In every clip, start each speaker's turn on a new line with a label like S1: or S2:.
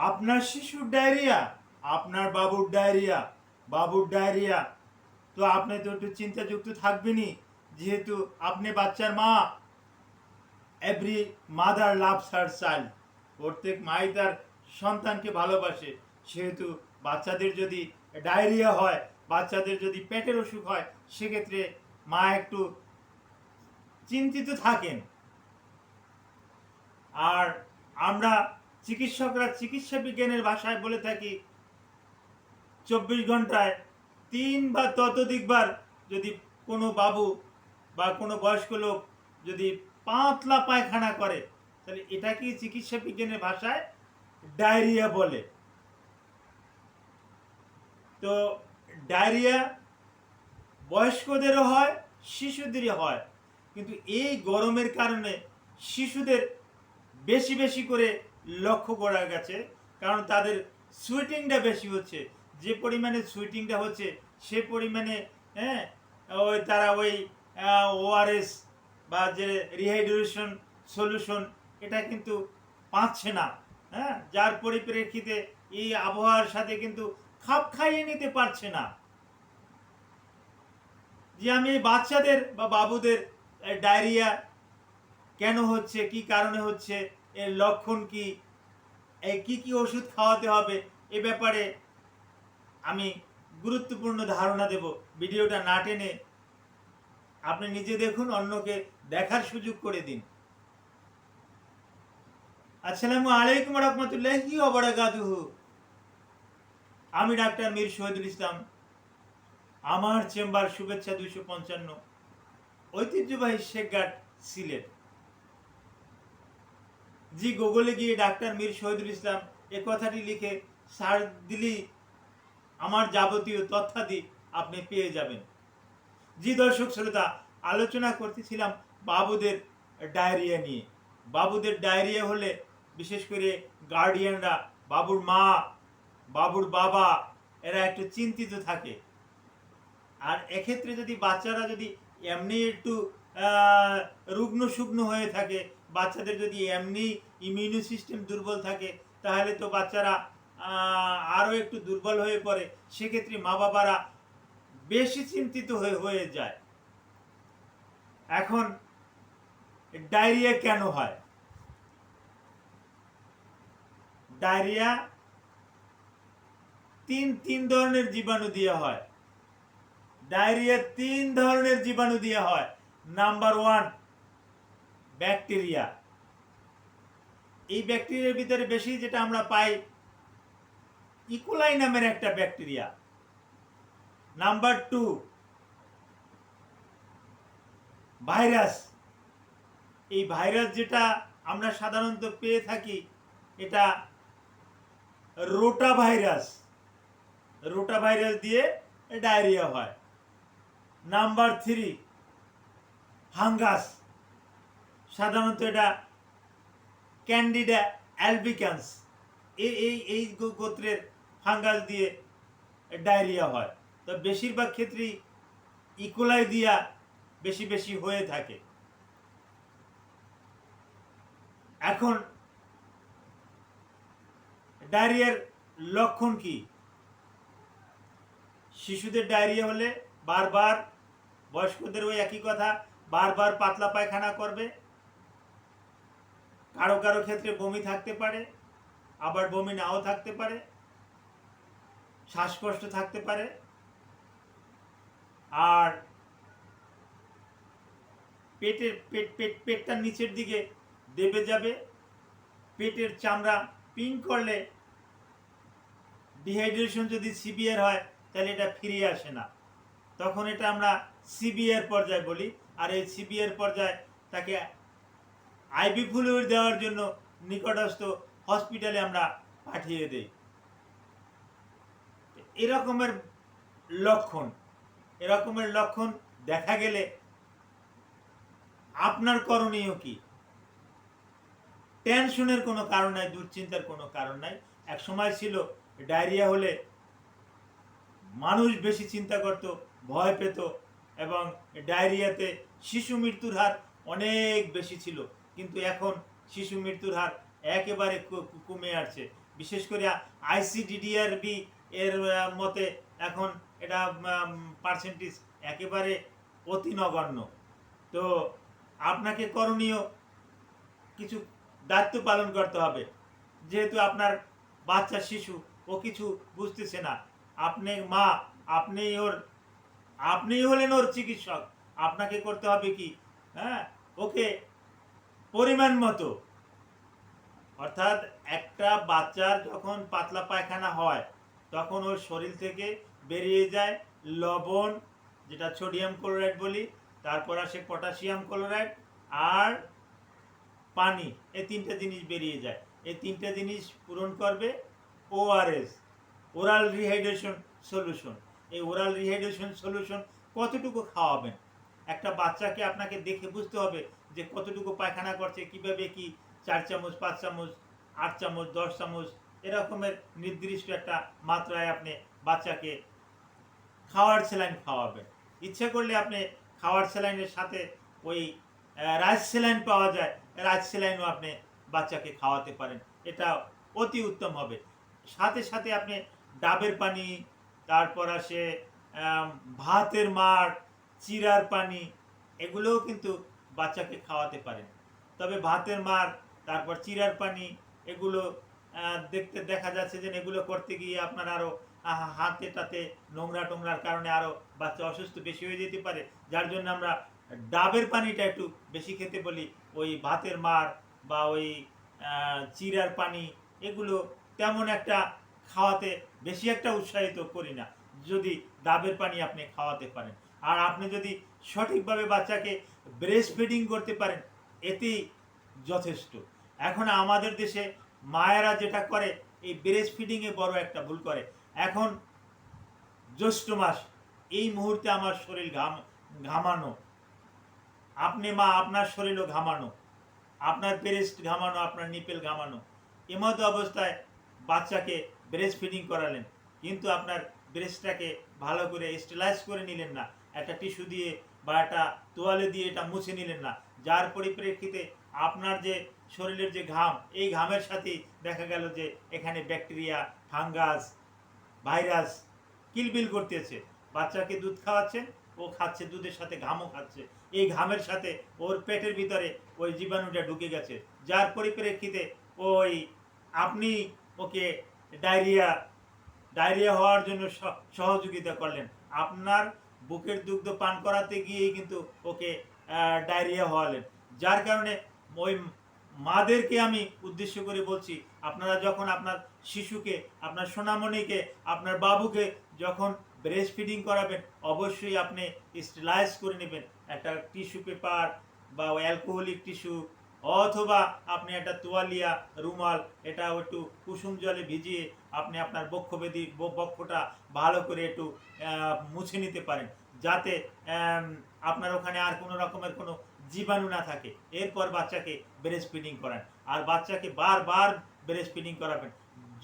S1: আপনার শিশুর ডায়রিয়া, আপনার বাবুর ডায়রিয়া, তো আপনি তো একটু চিন্তাযুক্ত থাকবেনই, যেহেতু আপনি বাচ্চার মা। Every mother loves her child. প্রত্যেক মাই তার সন্তানকে ভালোবাসে। সেহেতু বাচ্চাদের যদি ডায়রিয়া হয়, বাচ্চাদের যদি পেটের অসুখ হয়, সেক্ষেত্রে মা একটু চিন্তিত থাকেন। আর আমরা চিকিৎসকরা চিকিৎসা বিজ্ঞানের ভাষায় বলে থাকি 24 ঘন্টায় 3 বা ততোধিকবার যদি কোনো বাবু বা কোনো বয়স্ক লোক যদি পাতলা পায়খানা করে, তাহলে এটাকে চিকিৎসা বিজ্ঞানের ভাষায় ডায়রিয়া বলে। তো ডায়রিয়া বয়স্কদেরও হয়, শিশুদেরই হয়, কিন্তু এই গরমের কারণে শিশুদের বেশি বেশি করে লক্ষ্য করা গেছে, কারণ তাদের সুইটিংটা বেশি হচ্ছে। যে পরিমাণে সুইটিংটা হচ্ছে সে পরিমাণে, হ্যাঁ, তারা ওই ওআরএস বা যে রিহাইড্রেশন সলিউশন এটা কিন্তু পাচ্ছে না। হ্যাঁ, যার পরিপ্রেক্ষিতে এই আবহাওয়ার সাথে কিন্তু খাপ খাইয়ে নিতে পারছে না। যে আমি বাচ্চাদের বা বাবুদের ডায়রিয়া কেন হচ্ছে, কি কারণে হচ্ছে, এর লক্ষণ কি, কি কি ওষুধ খাওয়াতে হবে, এ ব্যাপারে আমি গুরুত্বপূর্ণ ধারণা দেব। ভিডিওটা না টেনে আপনি নিজে দেখুন, অন্যকে দেখার সুযোগ করে দিন। আসসালামু আলাইকুম রহমতুল্লাহি ওয়া বারাকাতুহু। আমি ডাক্তার মীর শহীদুল ইসলাম। আমার চেম্বার শুভেচ্ছা 255, ঐতিহ্যবাহী শেখঘাট, সিলেট। জি গুগলে গিয়ে ডাক্তার মীর শহীদুল ইসলাম এ কথাটি লিখে সার্চ দিলেই আমার যাবতীয় তথ্যাদি আপনি পেয়ে যাবেন। জি দর্শক শ্রোতা, আলোচনা করতেছিলাম বাবুদের ডায়রিয়া নিয়ে। বাবুদের ডায়রিয়া হলে বিশেষ করে গার্ডিয়ানরা, বাবুর মা, বাবুর বাবা, এরা একটু চিন্তিত থাকে। আর এক্ষেত্রে যদি বাচ্চারা যদি এমনি একটু রুগ্ন শুকনো হয়ে থাকে, বাচ্চাদের যদি এমনি ইমিউনি সিস্টেম দুর্বল থাকে, তাহলে তো বাচ্চারা আরও একটু দুর্বল হয়ে পড়ে। সেক্ষেত্রে মা বাবারা বেশি চিন্তিত হয়ে যায়। এখন ডায়রিয়া কেন হয়? ডায়রিয়া তিন ধরনের জীবাণু দিয়ে হয়। ডায়রিয়া 3 ধরনের জীবাণু দিয়ে হয়। Number 1, bacteria. এই ব্যাকটেরিয়ার ভিতরে বেশি যেটা আমরা পাই, ইকোলাই নামের একটা ব্যাকটেরিয়া। Number 2, virus. এই ভাইরাস যেটা আমরা সাধারণত পেয়ে থাকি, এটা রোটা ভাইরাস। রোটা ভাইরাস দিয়ে ডায়রিয়া হয়। Number 3, fungus. সাধারণত এটা ক্যান্ডিডা অ্যালবিকান্স, এই গোত্রের ফাঙ্গাস দিয়ে ডায়রিয়া হয়। তো বেশিরভাগ ক্ষেত্রেই ইকোলাই দিয়া বেশি বেশি হয়ে থাকে। এখন ডায়রিয়ার লক্ষণ কি? শিশুদের ডায়রিয়া হলে বারবার, বয়স্কদের ওই একই কথা, বারবার পাতলা পায়খানা করবে। কারো কারো ক্ষেত্রে বমি থাকতে পারে, আবার বমি নাও থাকতে পারে, শ্বাসকষ্ট থাকতে পারে। আর পেটটা নিচের দিকে দেবে যাবে। পেটের চামড়া পিং করলে, ডিহাইড্রেশন যদি সিভিয়ার হয়, তাহলে এটা ফিরে আসে না, তখন এটা আমরা সিভিয়ার পর্যায়ে বলি। আর এই সিভিয়ার পর্যায়ে তাকে আইভি ফ্লুইড দেওয়ার জন্য নিকটস্থ হসপিটালে আমরা পাঠিয়ে দেই। এরকমের লক্ষণ দেখা গেলে আপনার করণীয় কি? টেনশনের কোনো কারণ নাই, দুশ্চিন্তার কোনো কারণ নাই। এক সময় ছিল ডায়রিয়া হলে মানুষ বেশি চিন্তা করত, ভয় পেত, এবং ডায়রিয়াতে শিশু মৃত্যুর হার অনেক বেশি ছিল। কিন্তু এখন শিশু মৃত্যুর হার একেবারে কমে আসছে। বিশেষ করে ICDDRB এর মতে এখন এটা পার্সেন্টেজ একেবারে অতি নগণ্য। তো আপনাকে করণীয় কিছু দায়িত্ব পালন করতে হবে। যেহেতু আপনার বাচ্চা শিশু, ও কিছু বুঝতেছে না, আপনি মা, আপনিই হলেন ওর চিকিৎসক। আপনাকে করতে হবে কি, হ্যাঁ, ওকে পরিমাণ মতো, অর্থাৎ একটা বাচ্চার যখন পাতলা পায়খানা হয় তখন ওর শরীর থেকে বেরিয়ে যায় লবণ, যেটা সোডিয়াম ক্লোরাইড বলি, তারপর আসে পটাশিয়াম ক্লোরাইড আর পানি। এই তিনটা জিনিস বেরিয়ে যায়। এই তিনটা জিনিস পূরণ করবে ORS, ওরাল রিহাইড্রেশন সলিউশন। এই ওরাল রিহাইড্রেশন সলিউশন কতটুকু খাওয়াবেন, একটা বাচ্চাকে আপনাকে দেখে বুঝতে হবে যে কতটুকু পায়খানা করছে, কিভাবে কি 4 চামচ, 5 চামচ, 8 চামচ, 10 চামচ, এরকমের নির্দিষ্ট একটা মাত্রায় আপনি বাচ্চাকে খাওয়ার স্যালাইন খাওয়াবেন। ইচ্ছা করলে আপনি খাওয়ার স্যালাইনের সাথে ওই রাইস স্যালাইন পাওয়া যায়, রাইস স্যালাইনও আপনি বাচ্চাকে খাওয়াতে পারেন, এটা অতি উত্তম হবে। সাথে সাথে আপনি ডাবের পানি, তারপর আসে ভাতের মাড়, চিরার পানি, এগুলোও কিন্তু বাচ্চাকে খাওয়াতে পারেন। তবে ভাতের মাড়, তারপর চিরার পানি, এগুলো দেখা যাচ্ছে যে এগুলো করতে গিয়ে আপনার আরও হাতে টাতে নোংরা টোংরার কারণে আরও বাচ্চা অসুস্থ বেশি হয়ে যেতে পারে। যার জন্য আমরা ডাবের পানিটা একটু বেশি খেতে বলি। ওই ভাতের মাড় বা ওই চিরার পানি, এগুলো তেমন একটা খাওয়াতে বেশি একটা উৎসাহিত করি না, যদি ডাবের পানি আপনি খাওয়াতে পারেন। আর আপনি যদি সঠিকভাবে বাচ্চাকে ব্রেস্ট ফিডিং করতে পারেন, এতেই যথেষ্ট। এখন আমাদের দেশে মায়েরা যেটা করে, এই ব্রেস্ট ফিডিংয়ে বড় একটা ভুল করে। এখন জ্যৈষ্ঠ মাস, এই মুহূর্তে আমার শরীর ঘামানো, আপনি মা, আপনার শরীরও ঘামানো, আপনার ব্রেস্ট ঘামানো, আপনার নিপেল ঘামানো, এমতো অবস্থায় বাচ্চাকে ব্রেস্ট ফিডিং করালেন, কিন্তু আপনার ব্রেস্টটাকে ভালো করে স্টেলাইজ করে নিলেন না, একটা টিস্যু দিয়ে বা একটা তোয়ালে দিয়ে এটা মুছে নিলেন না, যার পরিপ্রেক্ষিতে আপনার যে শরীরের যে ঘাম, এই ঘামের সাথেই দেখা গেল যে এখানে ব্যাকটেরিয়া, ফাঙ্গাস, ভাইরাস কিলবিল করতেছে। বাচ্চাকে দুধ খাওয়াচ্ছেন, ও খাচ্ছে, দুধের সাথে ঘামও খাচ্ছে, এই ঘামের সাথে ওর পেটের ভিতরে ওই জীবাণুটা ঢুকে গেছে, যার পরিপ্রেক্ষিতে ওই আপনি ওকে ডায়রিয়া হওয়ার জন্য সহযোগিতা করলেন। আপনার বুকের দুগ্ধ পান করাতে গিয়েই কিন্তু ওকে ডায়রিয়া হওয়ালেন। যার কারণে ওই মাদেরকে আমি উদ্দেশ্য করে বলছি, আপনারা যখন আপনার শিশুকে, আপনার সোনামণিকে, আপনার বাবুকে যখন ব্রেস্ট ফিডিং করাবেন, অবশ্যই আপনি স্টেলাইজ করে নেবেন। একটা টিস্যু পেপার বা অ্যালকোহলিক টিস্যু, অথবা আপনি একটা তোয়ালিয়া, রুমাল, এটা একটু কুসুম জলে ভিজিয়ে আপনি আপনার বক্ষটা ভালো করে একটু মুছে নিতে পারেন, যাতে আপনার ওখানে আর কোনো রকমের কোনো জীবাণু না থাকে। এরপর বাচ্চাকে ব্রেস্ট ফিডিং করান, আর বাচ্চাকে বারবার ব্রেস্ট ফিডিং করাবেন।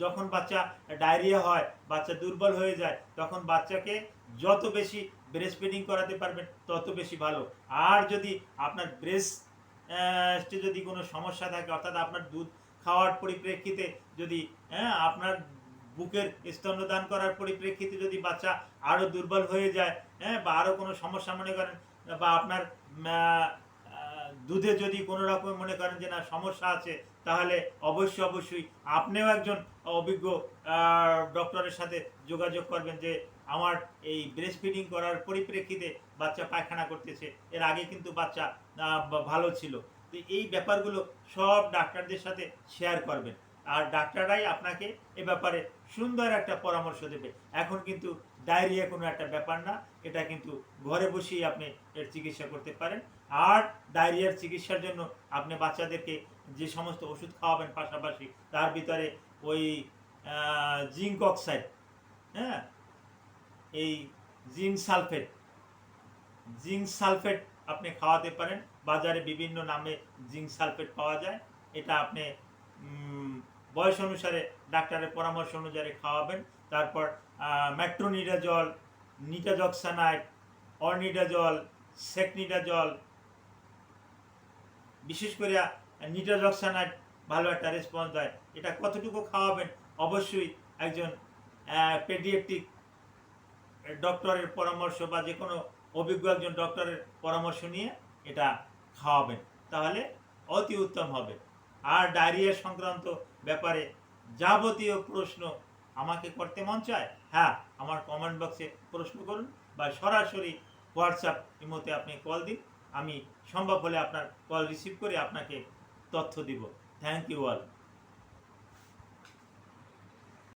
S1: যখন বাচ্চা ডায়রিয়া হয়, বাচ্চা দুর্বল হয়ে যায়, তখন বাচ্চাকে যত বেশি ব্রেস্ট ফিডিং করাতে পারবেন তত বেশি ভালো। আর যদি আপনার ব্রেস্টে যদি কোনো সমস্যা থাকে, অর্থাৎ আপনার দুধ খাওয়ার পরিপ্রেক্ষিতে যদি আপনার বুকের স্তন্যদান করার পরিপ্রেক্ষিতে যদি বাচ্চা আরও দুর্বল হয়ে যায়, বা আরও কোনো সমস্যা মনে করেন, বা আপনার দুধে যদি কোনো রকম মনে করেন যে না সমস্যা আছে, তাহলে অবশ্যই আপনিও একজন অভিজ্ঞ ডক্টরের সাথে যোগাযোগ করবেন যে আমার এই ব্রেস্ট ফিডিং করার পরিপ্রেক্ষিতে বাচ্চা পায়খানা করতেছে, এর আগে কিন্তু বাচ্চা ভালো ছিল। তো এই ব্যাপারগুলো সব ডাক্তারদের সাথে শেয়ার করবেন, আর ডাক্তাররাই আপনাকে এ ব্যাপারে সুন্দর একটা পরামর্শ দেবে। এখন কিন্তু ডায়রিয়া কোনো একটা ব্যাপার না, এটা কিন্তু ঘরে বসেই আপনি এর চিকিৎসা করতে পারেন। আর ডায়রিয়ার চিকিৎসার জন্য আপনি বাচ্চাদেরকে যে সমস্ত ওষুধ খাওয়াবেন, পাশাপাশি তার ভিতরে ওই জিঙ্ক অক্সাইড, হ্যাঁ, এই জিঙ্ক সালফেট আপনি খাওয়াতে পারেন। বাজারে বিভিন্ন নামে জিঙ্ক সালফেট পাওয়া যায়, এটা আপনি বয়স অনুসারে ডাক্তারের পরামর্শ অনুযায়ী খাওয়াবেন। তারপর ম্যাট্রোনিডাজল, নিটাজক্সানাইড, অর্নিডাজল, সেকনিডাজল, বিশেষ করে নিটাজক্সানাইড ভালো একটা রেসপন্স দেয়। এটা কতটুকু খাওয়াবেন অবশ্যই একজন পেডিয়াট্রিক ডক্টরের পরামর্শ বা যে কোনো অভিজ্ঞ একজন ডক্টরের পরামর্শ নিয়ে এটা খাওয়াবেন, তাহলে অতি উত্তম হবে। আর ডায়রিয়া সংক্রান্ত ব্যাপারে যাবতীয় প্রশ্ন আমাকে করতে মন চায়, হ্যাঁ আমার কমেন্ট বক্সে প্রশ্ন করুন বা সরাসরি হোয়াটসঅ্যাপ ইমোতে আপনি কল দিন, আমি সম্ভব হলে আপনার কল রিসিভ করে আপনাকে তথ্য দিব। Thank you all.